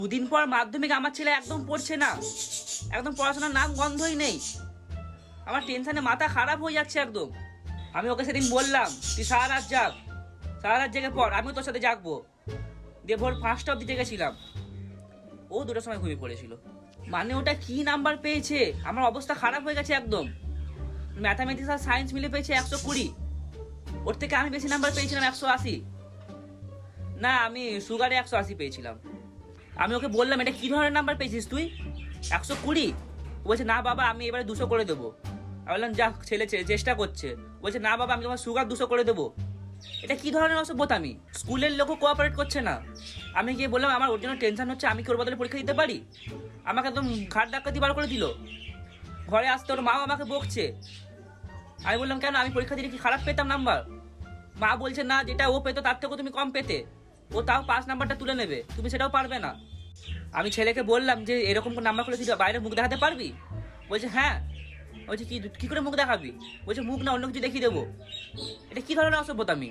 দুদিন পর মাধ্যমিক, আমার ছেলে একদম পড়ছে না, একদম পড়াশোনার নাম গন্ধই নেই। আমার টেনশনে মাথা খারাপ হয়ে যাচ্ছে একদম। আমি ওকে সেদিন বললাম তুই সারা রাত জাগ, সারা রাত জেগে পড়, আমিও তোর সাথে জাগবো। দিয়ে ভোর 5টা অব্দি জেগেছিলাম, ও 2টার সময় ঘুমিয়ে পড়েছিল। মানে ওটা কি নাম্বার পেয়েছে, আমার অবস্থা খারাপ হয়ে গেছে একদম। ম্যাথামেটিক্স আর সায়েন্স মিলে পেয়েছে 120, ওর থেকে আমি বেশি নাম্বার পেয়েছিলাম 180। না, আমি সুগারে 180 পেয়েছিলাম। আমি ওকে বললাম এটা কি ধরনের নাম্বার পেয়েছিস তুই, 120? বলছে না বাবা আমি এবারে 200 করে দেবো। আমি বললাম যা, ছেলে চেষ্টা করছে। বলছে না বাবা আমি তোমার সুগার 200 করে দেবো। এটা কি ধরনের অসভ্যতামি, স্কুলের লোকও কোঅপারেট করছে না। আমি গিয়ে বললাম আমার ওর জন্য টেনশন হচ্ছে, আমি কি ওর বদলে পরীক্ষা দিতে পারি? আমাকে একদম ঘাট ধাক্কা দিয়ে বার করে দিল। ঘরে আসতে ওর মাও আমাকে বকছে। আমি বললাম কেন, আমি পরীক্ষা দিলে কি খারাপ পেতাম নাম্বার? মা বলছে না, যেটা ও পেতো তার থেকেও তুমি কম পেতে, ও তাও 5 নাম্বারটা তুলে নেবে, তুমি সেটাও পারবে না। আমি ছেলেকে বললাম যে এরকম নাম্বার খুলে তুই বাইরে মুখ দেখাতে পারবি? বলছে হ্যাঁ। বলছে কি করে মুখ দেখাবি? বলছে মুখ না অন্য কিছু দেখিয়ে দেবো। এটা কি ধরনের অসভ্যতামি?